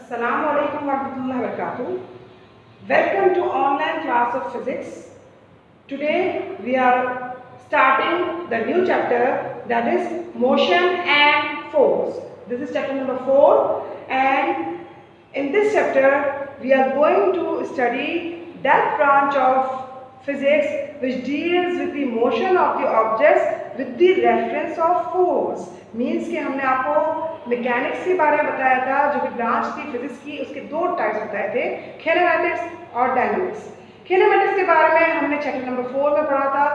Assalamu alaikum warahmatullahi wabarakatuh. Welcome to online class of physics. Today we are starting the new chapter, that is motion and force. This is chapter number 4, and in this chapter we are going to study that branch of physics which deals with the motion of the objects with the reference of force. Means कि हमने आपको mechanics के बारे में बताया था, जो कि ब्रांच थी फिजिक्स की, उसके दो टाइप्स बताए थे, किनेमैटिक्स और डायनामिक्स। किनेमैटिक्स के बारे में हमने चैप्टर नंबर 4 में पढ़ा था।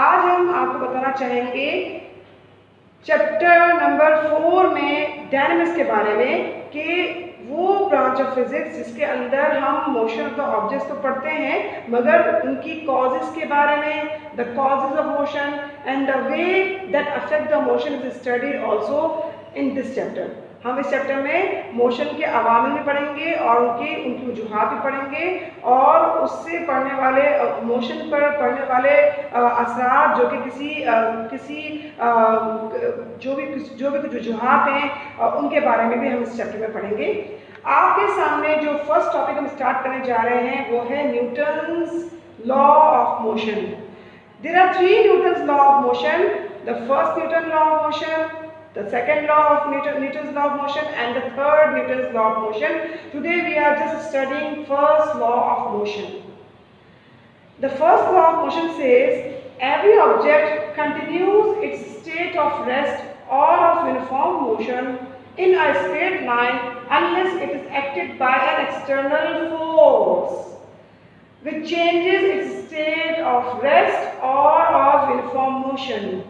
आज हम आपको बताना चाहेंगे चैप्टर नंबर 4 में डायनामिक्स के बारे में, कि वो ब्रांच ऑफ फिजिक्स जिसके अंदर हम मोशन ऑफ द ऑब्जेक्ट्स तो पढ़ते हैं, मगर उनकी कॉजेस के बारे में, the causes of motion and the way that affect the motion is studied also in this chapter. हम इस चैप्टर में मोशन के अवामिल भी पढ़ेंगे और उनकी वजूहात भी पढ़ेंगे, और उससे पढ़ने वाले मोशन पर पढ़ने वाले असरात जो कि जो भी कुछ वजूहात हैं उनके बारे में भी हम इस चैप्टर में पढ़ेंगे। आपके सामने जो फर्स्ट टॉपिक हम स्टार्ट करने जा रहे हैं वो है Newton's law of motion. There are 3 Newton's law of motion, the first Newton law of motion, the second law of Newton's law of motion, and the third Newton's law of motion. Today we are just studying first law of motion. The first law of motion says every object continues its state of rest or of uniform motion in a straight line unless it is acted by an external force which changes its state of rest or of uniform motion.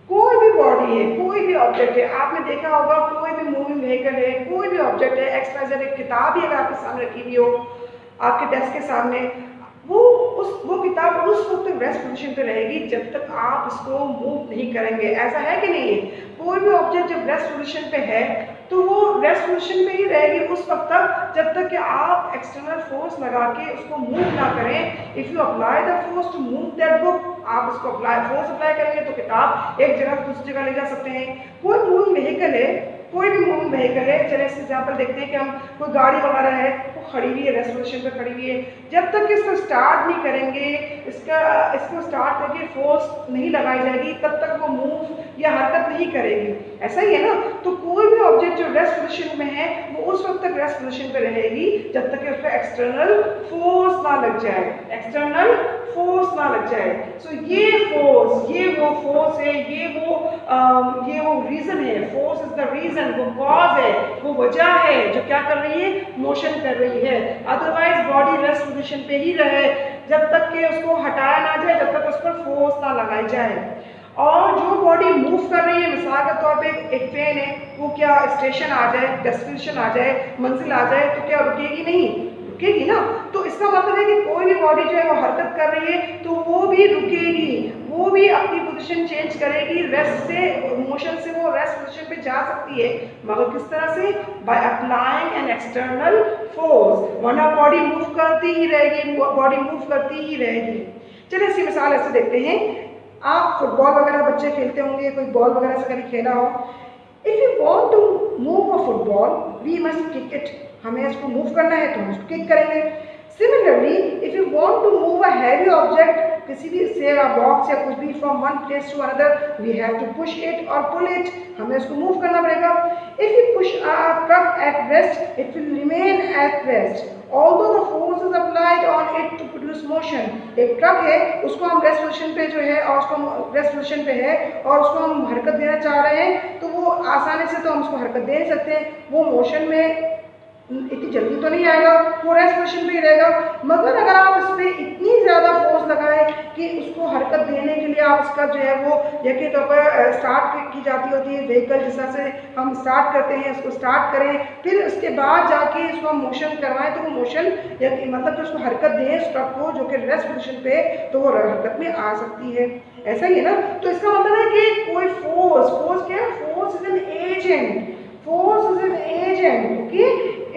कोई भी body है, कोई भी object है, आपने देखा होगा कोई भी मूविंग व्हीकल है, कोई भी ऑब्जेक्ट है, एक्सवाइजेड एक किताब ही अगर आपके सामने रखी हुई हो, आपके डेस्क के सामने, वो किताब उस वक्त तक रेस्ट पोजीशन पे रहेगी जब तक आप इसको मूव नहीं करेंगे। ऐसा है कि नहीं है? कोई भी ऑब्जेक्ट जब रेस्ट पोजीशन पे है तो वो रेस्ट पोजीशन पे ही रहेगी उस वक्त तक जब तक कि आप एक्सटर्नल फोर्स लगा के उसको मूव ना करें। If you apply the force to move that book, आप उसको फोर्स अप्लाई करेंगे तो किताब एक जगह से दूसरी जगह ले जा सकते हैं। कोई मूविंग व्हीकल है, कोई भी मूविंग व्हीकल है, चलिए इसका एग्जाम्पल देखते हैं कि हम कोई गाड़ी वगैरह है, वो खड़ी हुई है, रेस्ट पोजीशन पे खड़ी हुई है, जब तक कि इसको स्टार्ट नहीं करेंगे, इसको स्टार्ट करके फोर्स नहीं लगाई जाएगी, तब तक वो मूव या हरकत नहीं करेगी। ऐसा ही है ना? तो कोई भी ऑब्जेक्ट जो रेस्ट पोजीशन में है वो उस वक्त तक रेस्ट पोजीशन पे रहेगी जब तक कि उस पर एक्सटर्नल फोर्स ना लग जाए, एक्सटर्नल फोर्स ना लग जाए। सो ये फोर्स, ये वो फोर्स है, ये वो रीजन है। फोर्स इज द रीजन, वो कॉज है, वो वजह है जो क्या कर रही है, मोशन कर रही है। अदरवाइज बॉडी रेस्ट पोजीशन पे ही रहे जब तक कि उसको हटाया ना जाए, जब तक उस पर फोर्स ना लगाई जाए। और जो बॉडी मूव कर रही है, मिसाल के तौर पे एक ट्रेन है, वो क्या स्टेशन आ जाए, डेस्टिनेशन आ जाए, मंजिल आ जाए तो क्या रुकेगी? नहीं रुकेगी ना। तो इसका मतलब है कि कोई भी बॉडी जो है वो हरकत कर रही है तो वो भी रुकेगी, वो भी अपनी पोजीशन चेंज करेगी, रेस्ट से, मोशन से वो रेस्ट पोजीशन पे जा सकती है, मगर किस तरह से? By applying an external force. वरना बॉडी मूव करती ही रहेगी, बॉडी मूव करती ही रहेगी। चलिए इसकी मिसाल ऐसे देखते हैं। आप फुटबॉल वगैरह बच्चे खेलते होंगे, कोई बॉल वगैरह से कभी खेला हो। If you want to move a football we must kick it, हमें इसको मूव करना है तो हम उसको किक करेंगे। Similarly if you want to move a heavy object, किसी भी से बॉक्स या कुछ भी, from one place to another, we have to push it और पुल इट, हमें इसको मूव करना पड़ेगा। If you push a truck at rest it will remain at rest although the force is applied on it to produce motion। एक truck है, उसको हम rest position पे जो है, और उसको रेस्ट पोजीशन पे है और उसको हम हरकत देना चाह रहे हैं, तो वो आसानी से तो हम उसको हरकत दे नहीं सकते, वो मोशन में इतनी जल्दी तो नहीं आएगा, वो रेस्ट पोजीशन पे ही रहेगा। मगर अगर आप इस पर इतनी ज़्यादा फोर्स लगाएं कि उसको हरकत देने के लिए आप उसका जो है वो यकीन तौर पर स्टार्ट की जाती होती है व्हीकल, जिस तरह से हम स्टार्ट करते हैं, उसको स्टार्ट करें, फिर उसके बाद जाके इसको हम मोशन करवाएं तो वो मोशन मतलब कि उसको हरकत दें उस ट्रक को जो कि रेस्ट पोजीशन पे, तो वो हरकत में आ सकती है। ऐसा ही है ना? तो इसका मतलब है कि कोई फोर्स क्या है? Force is an agent, force is an agent, okay?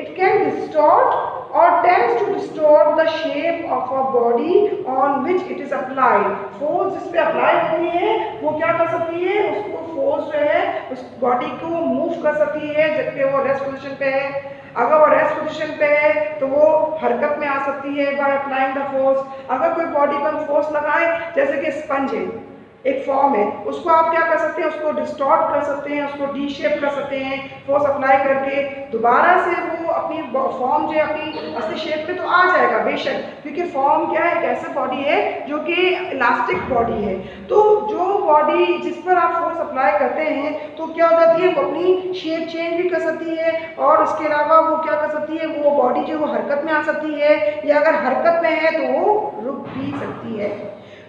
It can distort or tends to distort the shape of a body on which it is applied। force जिस पे अप्लाई होती है वो क्या कर सकती है? उसको फोर्स जो है उस बॉडी को मूव कर सकती है जबकि वो रेस्ट पोजीशन पे है। अगर वो रेस्ट पोजीशन पे है तो वो हरकत में आ सकती है बाय अप्लाइंग द फोर्स। अगर कोई बॉडी पर हम फोर्स लगाएं, जैसे कि स्पंज है, एक फॉर्म है, उसको आप क्या कर सकते हैं, उसको डिस्टॉर्ट कर सकते हैं, उसको डी शेप कर सकते हैं फोर्स अप्लाई करके। दोबारा से वो अपनी फॉर्म जो है अपनी असली शेप पे तो आ जाएगा बेशक, क्योंकि फॉर्म क्या है, एक ऐसा बॉडी है जो कि इलास्टिक बॉडी है। तो जो बॉडी जिस पर आप फोर्स अप्लाई करते हैं तो क्या हो जाती है, वो अपनी शेप चेंज भी कर सकती है, और इसके अलावा वो क्या कर सकती है, वो बॉडी जो वो हरकत में आ सकती है, या अगर हरकत में है तो वो रुक भी सकती है।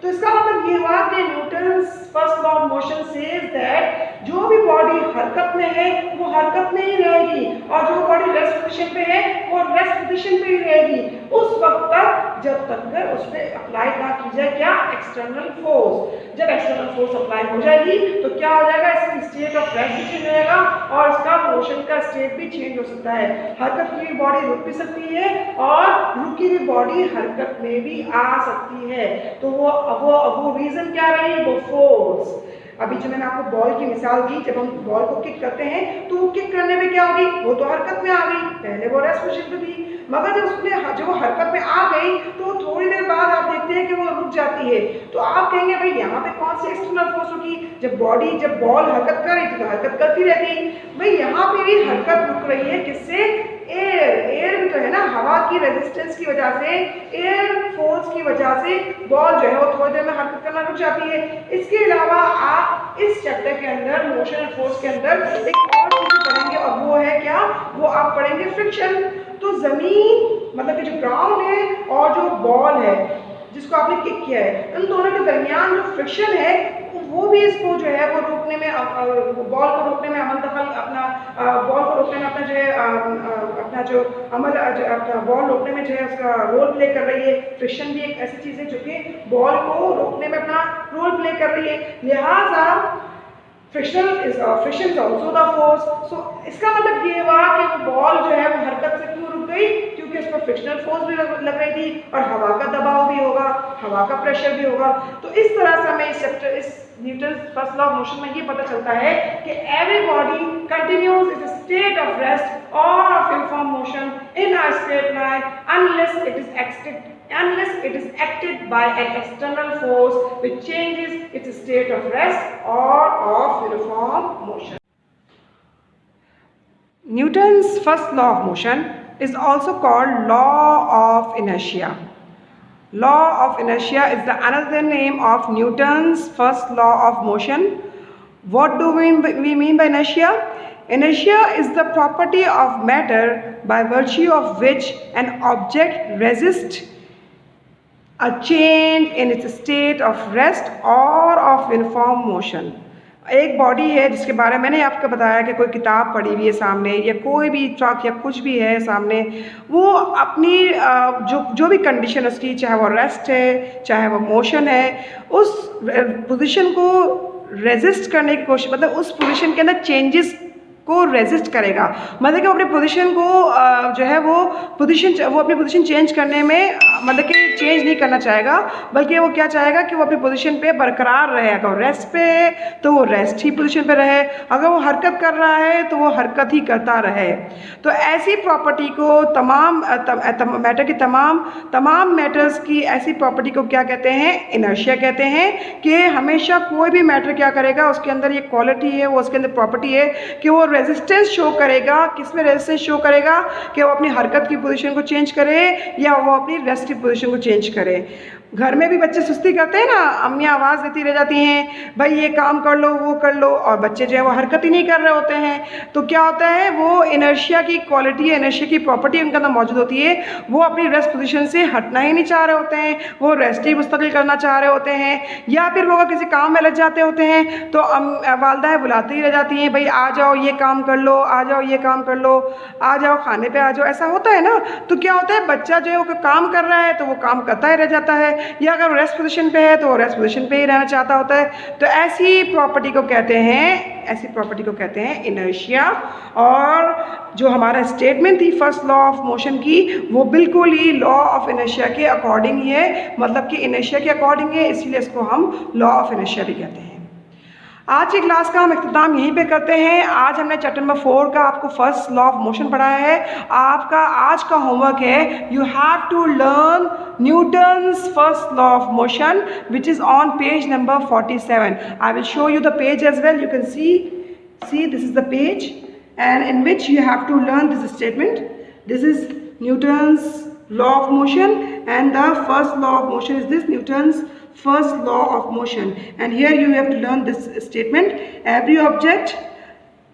तो इसका मतलब ये हुआ कि Newton's first law of motion says that जो भी बॉडी हरकत में है वो हरकत में ही रहेगी, और जो बॉडी रेस्ट पोजीशन पे है वो रेस्ट पोजीशन पे ही रहेगी उस वक्त तक जब तक उस पर अप्लाई ना की जाए क्या, एक्सटर्नल फोर्स। जब एक्सटर्नल फोर्स अप्लाई हो जाएगी तो क्या हो जाएगा, इसकी स्टेट ऑफ रेस्ट भी चेंज हो जाएगा और इसका मोशन का स्टेट भी चेंज हो सकता है। हरकत की बॉडी रुक भी सकती है और रुकी हुई बॉडी हरकत में भी आ सकती है। तो वो रीजन क्या रही, वो फोर्स। अभी जो मैंने आपको बॉल की मिसाल दी, जब हम बॉल को किक करते हैं तो वो किक करने में क्या होगी, वो तो हरकत में आ गई, पहले वो रेस्ट पोजीशन पे थी, मगर जब उसने जब वो हरकत में आ गई तो थोड़ी देर बाद आप देखते हैं कि वो रुक जाती है। तो आप कहेंगे भाई यहाँ पे कौन सी एक्सटर्नल फोर्स होगी, जब बॉल हरकत कर रही थी तो हरकत करती रहती, भाई यहाँ पे भी हरकत रुक रही है, किससे, एयर भी तो है ना, हवा की रेजिस्टेंस की वजह से, एयर फोर्स की वजह से बॉल जो है वो थोड़ी देर में हरकत करना रुक जाती है। इसके अलावा आप इस चैप्टर के अंदर मोशन फोर्स के अंदर एक और चीज पढ़ेंगे, और वो है क्या, वो आप पढ़ेंगे फ्रिक्शन। तो जमीन मतलब कि जो ग्राउंड है और जो बॉल है जिसको आपने किक किया है, उन दोनों के दरमियान जो फ्रिक्शन है वो भी इसको जो है वो रोकने में, बॉल को रोकने में अमल दखल अपना बॉल को रोकने में अपना जो है अपना जो अमल अपना बॉल रोकने में जो है उसका रोल प्ले कर रही है। फ्रिक्शन भी एक ऐसी चीज़ है जो कि बॉल को रोकने में अपना रोल प्ले कर रही है, लिहाजा friction is also the force. So इसका मतलब ये हुआ कि वो बॉल जो है वो हरकत से क्यों रुक गई, क्योंकि इस पर फ्रिक्शनल फोर्स भी लग रही थी और हवा का दबाव भी होगा, हवा का प्रेशर भी होगा। तो इस तरह से हमें इस Newton first law of motion में ये पता चलता है कि every body continues is a state of rest और of uniform motion in a straight line unless it is acted by an external force which changes its state of rest or of uniform motion. Newton's first law of motion is also called law of inertia. Law of inertia is the another name of Newton's first law of motion. What do we mean by inertia? Inertia is the property of matter by virtue of which an object resists a change in its state of rest or of uniform motion. एक body है जिसके बारे में मैंने आपको बताया कि कोई किताब पढ़ी हुई है सामने, या कोई भी ट्रक या कुछ भी है सामने, वो अपनी जो भी कंडीशन उसकी, चाहे वो रेस्ट है चाहे वो मोशन है, उस पोजीशन को रेजिस्ट करने की कोशिश, मतलब उस पोजीशन के अंदर चेंजेस को रेजिस्ट करेगा, मतलब कि वो अपने पोजीशन को जो है वो अपनी पोजीशन चेंज करने में मतलब कि चेंज नहीं करना चाहेगा, बल्कि वो क्या चाहेगा कि वो अपनी पोजीशन पे बरकरार रहे। अगर वो रेस्ट पे है तो वो रेस्ट ही पोजीशन पे रहे, अगर वो हरकत कर रहा है तो वो हरकत ही करता रहे। तो ऐसी प्रॉपर्टी को मैटर की तमाम मैटर्स की ऐसी प्रॉपर्टी को क्या कहते हैं, इनर्शिया कहते हैं। कि हमेशा कोई भी मैटर क्या करेगा, उसके अंदर ये क्वालिटी है, वो उसके अंदर प्रॉपर्टी है कि वो रेजिस्टेंस शो करेगा। किस में रेजिस्टेंस शो करेगा, कि वो अपनी हरकत की पोजीशन को चेंज करे या वो अपनी रेस्ट की पोजीशन को चेंज करे। घर में भी बच्चे सुस्ती करते हैं ना, अम्मियाँ आवाज़ देती रह जाती हैं भाई ये काम कर लो वो कर लो, और बच्चे जो है वो हरकत ही नहीं कर रहे होते हैं। तो क्या होता है, वो इनर्शिया की क्वालिटी, इनर्शिया की प्रॉपर्टी उनके अंदर मौजूद होती है, वो अपनी रेस्ट पोजीशन से हटना ही नहीं चाह रहे होते हैं, वो रेस्ट ही मुस्तकिल करना चाह रहे होते हैं। या फिर वो अगर किसी काम में लग जाते होते हैं तो वालदाएँ बुलाती ही रह जाती हैं, भाई आ जाओ ये काम कर लो, आ जाओ ये काम कर लो, आ जाओ खाने पे आ जाओ, ऐसा होता है ना। तो क्या होता है, बच्चा जो है वो काम कर रहा है तो वो काम करता ही रह जाता है, या अगर रेस्ट पोजीशन पे है तो वो रेस्ट पोजीशन पे ही रहना चाहता होता है। तो ऐसी प्रॉपर्टी को कहते हैं इनर्शिया। और जो हमारा स्टेटमेंट थी फर्स्ट लॉ ऑफ मोशन की, वो बिल्कुल ही लॉ ऑफ इनर्शिया के अकॉर्डिंग ही है, मतलब कि इनर्शिया के अकॉर्डिंग है, इसलिए इसको हम लॉ ऑफ इनर्शिया भी कहते हैं। आज की क्लास का हम इख्तिताम यहीं पे करते हैं। आज हमने चैप्टर नंबर 4 का आपको फर्स्ट लॉ ऑफ मोशन पढ़ाया है। आपका आज का होमवर्क है, you have to learn Newton's first law of motion which is on page number 47. I will show you the page as well. You can see this is the page and in which you have to learn this statement. This is Newton's law of motion and the first law of motion is this, Newton's first law of motion. And here you have to learn this statement: every object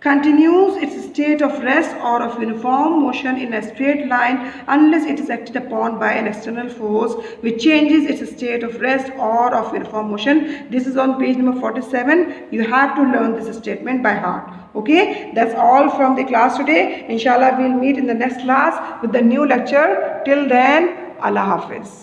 continues its state of rest or of uniform motion in a straight line unless it is acted upon by an external force which changes its state of rest or of uniform motion. This is on page number 47. You have to learn this statement by heart. Okay, that's all from the class today. Inshallah, we'll meet in the next class with the new lecture. Till then, Allah Hafiz.